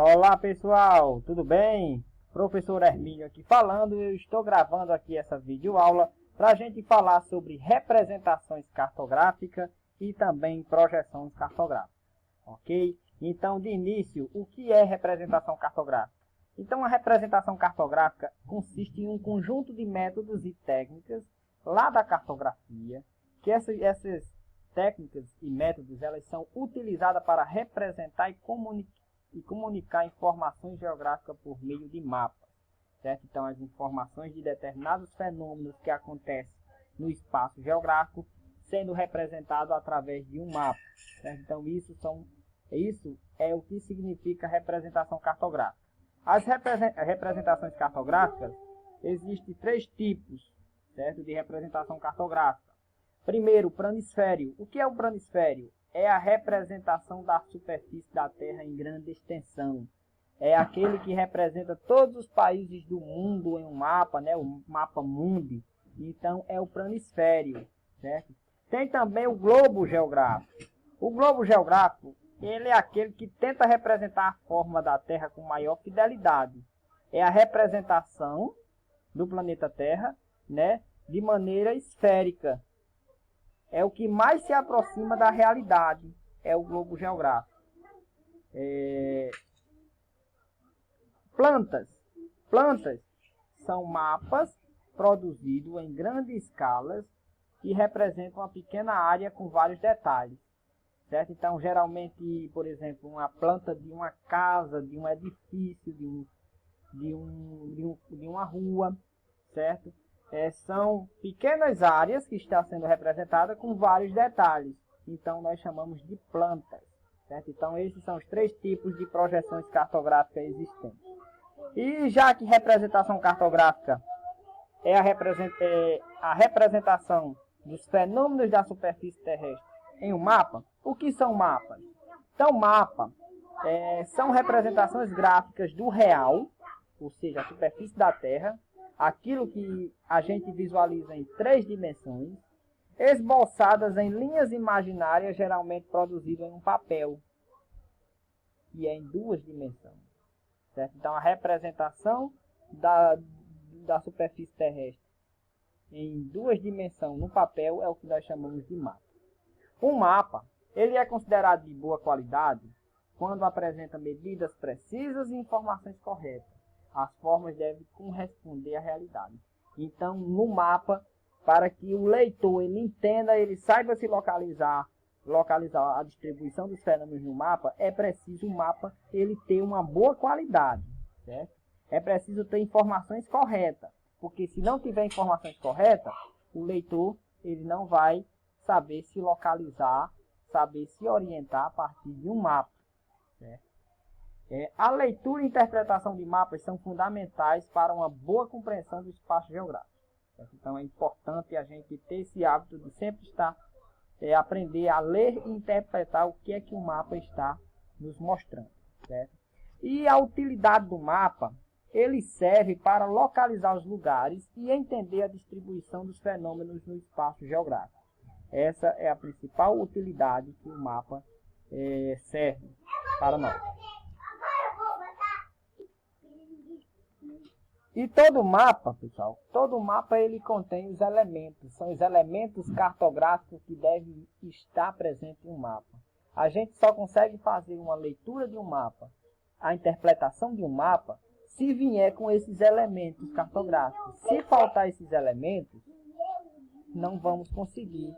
Olá pessoal, tudo bem? Professor Hermínio aqui falando. Eu estou gravando aqui essa videoaula para a gente falar sobre representações cartográficas e também projeções cartográficas, ok? Então, de início, o que é representação cartográfica? Então, a representação cartográfica consiste em um conjunto de métodos e técnicas lá da cartografia, que essas técnicas e métodos elas são utilizadas para representar e comunicar informações geográficas por meio de mapas, certo? Então, as informações de determinados fenômenos que acontecem no espaço geográfico sendo representado através de um mapa, certo? Então, isso é o que significa representação cartográfica. As representações cartográficas, existem três tipos, certo? De representação cartográfica. Primeiro, o planisfério. O que é o planisfério? É a representação da superfície da Terra em grande extensão. É aquele que representa todos os países do mundo em um mapa, né? O mapa mundi. Então, é o planisfério, certo? Tem também o globo geográfico. O globo geográfico, ele é aquele que tenta representar a forma da Terra com maior fidelidade. É a representação do planeta Terra, né? De maneira esférica. É o que mais se aproxima da realidade, é o globo geográfico. Plantas são mapas produzidos em grandes escalas que representam uma pequena área com vários detalhes, certo? Então, geralmente, por exemplo, uma planta de uma casa, de um edifício, de uma rua, certo? São pequenas áreas que estão sendo representadas com vários detalhes. Então, nós chamamos de plantas, certo? Então, esses são os três tipos de projeções cartográficas existentes. E já que representação cartográfica é a representação dos fenômenos da superfície terrestre em um mapa, o que são mapas? Então, mapa são representações gráficas do real, ou seja, a superfície da Terra, aquilo que a gente visualiza em 3 dimensões, esboçadas em linhas imaginárias, geralmente produzidas em um papel, que é em 2 dimensões. Certo? Então, a representação da superfície terrestre em 2 dimensões no papel é o que nós chamamos de mapa. Um mapa, ele é considerado de boa qualidade quando apresenta medidas precisas e informações corretas. As formas devem corresponder à realidade. Então, no mapa, para que o leitor ele entenda, ele saiba se localizar a distribuição dos fenômenos no mapa, é preciso o mapa ele ter uma boa qualidade, certo? É preciso ter informações corretas, porque se não tiver informações corretas, o leitor ele não vai saber se localizar, saber se orientar a partir de um mapa, certo? A leitura e interpretação de mapas são fundamentais para uma boa compreensão do espaço geográfico, certo? Então é importante a gente ter esse hábito de sempre estar aprender a ler e interpretar o que é que o mapa está nos mostrando, certo? E a utilidade do mapa, ele serve para localizar os lugares e entender a distribuição dos fenômenos no espaço geográfico. Essa é a principal utilidade que o mapa serve para nós. E todo mapa, pessoal, todo mapa ele contém os elementos, são os elementos cartográficos que devem estar presentes em um mapa. A gente só consegue fazer uma leitura de um mapa, a interpretação de um mapa, se vier com esses elementos cartográficos. Se faltar esses elementos, não vamos conseguir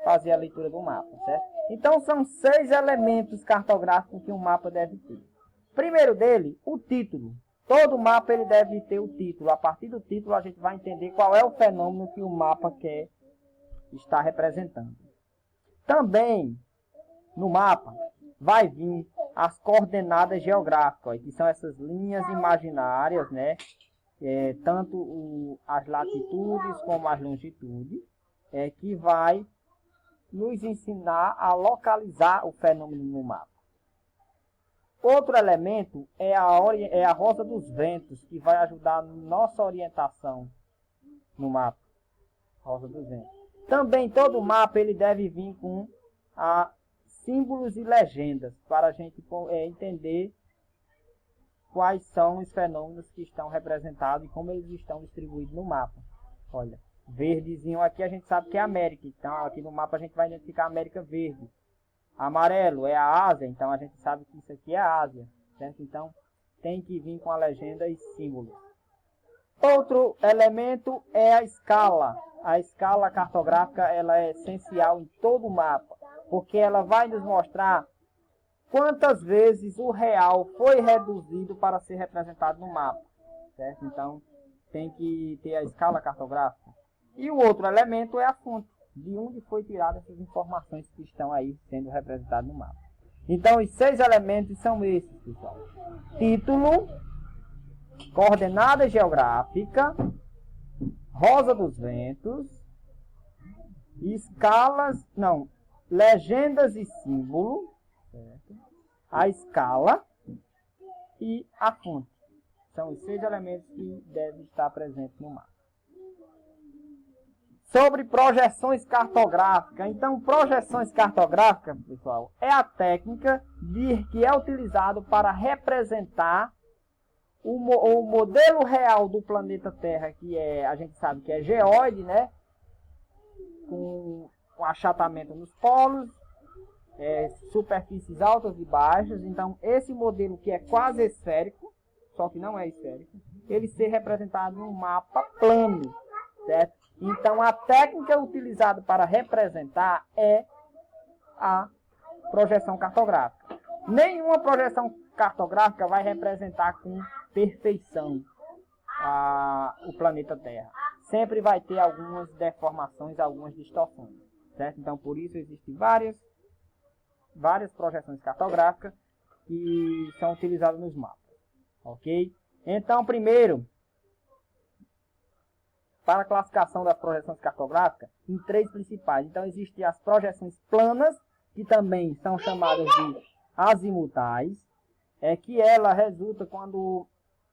fazer a leitura do mapa, certo? Então são 6 elementos cartográficos que um mapa deve ter. Primeiro dele, o título. Todo mapa ele deve ter o título. A partir do título a gente vai entender qual é o fenômeno que o mapa quer estar representando. Também no mapa vai vir as coordenadas geográficas, que são essas linhas imaginárias, né? Tanto as latitudes como as longitudes, que vai nos ensinar a localizar o fenômeno no mapa. Outro elemento é a rosa dos ventos, que vai ajudar na nossa orientação no mapa. Rosa dos ventos. Também todo mapa ele deve vir com símbolos e legendas, para a gente entender quais são os fenômenos que estão representados e como eles estão distribuídos no mapa. Olha, verdezinho aqui a gente sabe que é a América, então aqui no mapa a gente vai identificar a América verde. Amarelo é a Ásia, então a gente sabe que isso aqui é a Ásia, certo? Então tem que vir com a legenda e símbolos. Outro elemento é a escala. A escala cartográfica ela é essencial em todo o mapa, porque ela vai nos mostrar quantas vezes o real foi reduzido para ser representado no mapa, certo? Então tem que ter a escala cartográfica. E o outro elemento é a fonte, de onde foi tirada essas informações que estão aí sendo representadas no mapa. Então os 6 elementos são esses, pessoal. Título, coordenada geográfica, rosa dos ventos, escalas, não, legendas e símbolo, certo? A escala e a fonte. São os 6 elementos que devem estar presentes no mapa. Sobre projeções cartográficas. Então, projeções cartográficas, pessoal, é a técnica que é utilizado para representar o modelo real do planeta Terra, que a gente sabe que é geóide, né? Com achatamento nos polos, superfícies altas e baixas. Então, esse modelo que é quase esférico, só que não é esférico, ele ser representado num mapa plano, certo? Então, a técnica utilizada para representar é a projeção cartográfica. Nenhuma projeção cartográfica vai representar com perfeição o planeta Terra. Sempre vai ter algumas deformações, algumas distorções, certo? Então, por isso, existem várias projeções cartográficas que são utilizadas nos mapas, ok? Então, primeiro, para a classificação das projeções cartográficas, em 3 principais. Então, existem as projeções planas, que também são chamadas de azimutais, que ela resulta quando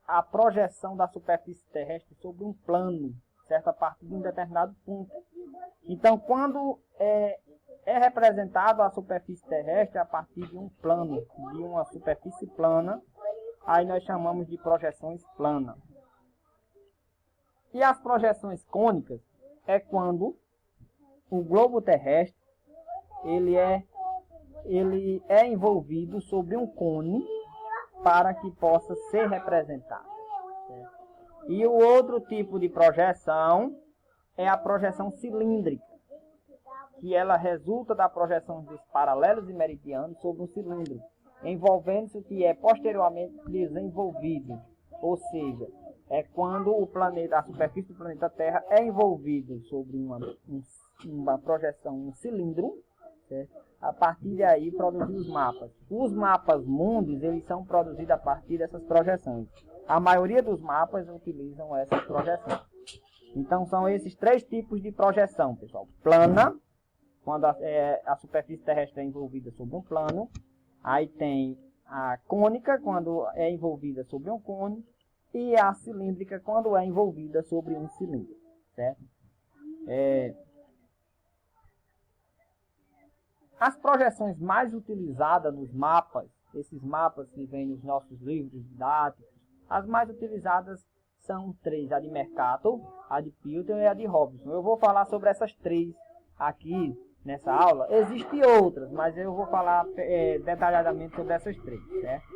a projeção da superfície terrestre sobre um plano, certo? A partir de um determinado ponto. Então, quando é representado a superfície terrestre a partir de um plano, de uma superfície plana, aí nós chamamos de projeções planas. E as projeções cônicas é quando o globo terrestre ele é envolvido sobre um cone para que possa ser representado, certo? E o outro tipo de projeção é a projeção cilíndrica, que ela resulta da projeção dos paralelos e meridianos sobre um cilindro, envolvendo-se o que é posteriormente desenvolvido, ou seja, é quando a superfície do planeta Terra é envolvida sobre uma projeção, um cilindro, certo? A partir daí produzir os mapas. Os mapas mundos, eles são produzidos a partir dessas projeções. A maioria dos mapas utilizam essas projeções. Então são esses 3 tipos de projeção, pessoal. Plana, quando a superfície terrestre é envolvida sobre um plano. Aí tem a cônica, quando é envolvida sobre um cone. E a cilíndrica quando é envolvida sobre um cilindro, certo? As projeções mais utilizadas nos mapas, esses mapas que vêm nos nossos livros didáticos, as mais utilizadas são 3, a de Mercator, a de Pilton e a de Robson. Eu vou falar sobre essas 3 aqui nessa aula. Existem outras, mas eu vou falar detalhadamente sobre essas 3, certo?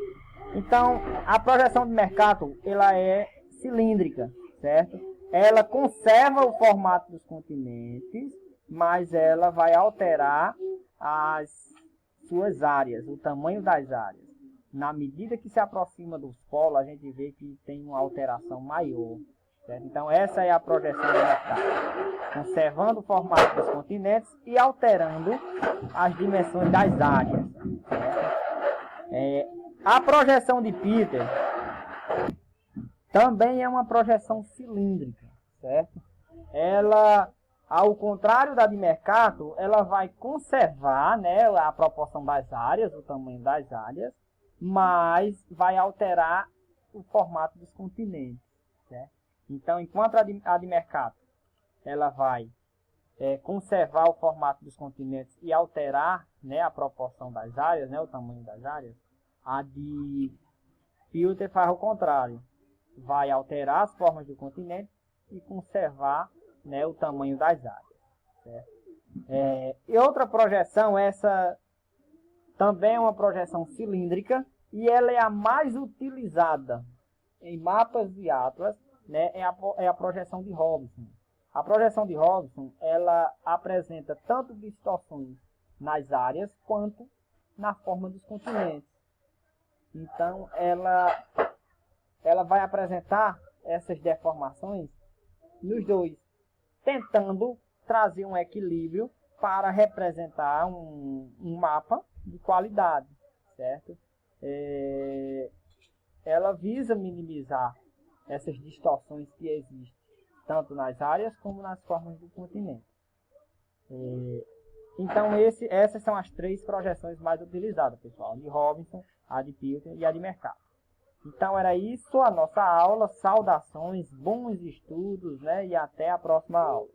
Então, a projeção de Mercator, ela é cilíndrica, certo? Ela conserva o formato dos continentes, mas ela vai alterar as suas áreas, o tamanho das áreas. Na medida que se aproxima dos polos, a gente vê que tem uma alteração maior, certo? Então, essa é a projeção de Mercator, conservando o formato dos continentes e alterando as dimensões das áreas, certo? A projeção de Peter também é uma projeção cilíndrica, certo? Ela, ao contrário da de Mercator, ela vai conservar, né, a proporção das áreas, o tamanho das áreas, mas vai alterar o formato dos continentes, certo? Então, enquanto a de Mercator ela vai conservar o formato dos continentes e alterar, né, a proporção das áreas, né, o tamanho das áreas, a de Piltner faz o contrário. Vai alterar as formas do continente e conservar, né, o tamanho das áreas. Certo? E outra projeção, essa também é uma projeção cilíndrica, e ela é a mais utilizada em mapas e atlas, né, é a projeção de Robson. A projeção de Robson, ela apresenta tanto distorções nas áreas quanto na forma dos continentes. Então, ela vai apresentar essas deformações nos dois, tentando trazer um equilíbrio para representar um mapa de qualidade, certo? Ela visa minimizar essas distorções que existem, tanto nas áreas como nas formas do continente. Então, essas são as 3 projeções mais utilizadas, pessoal. A de Robson, a de Piltner e a de Mercator. Então, era isso a nossa aula. Saudações, bons estudos, né? E até a próxima aula.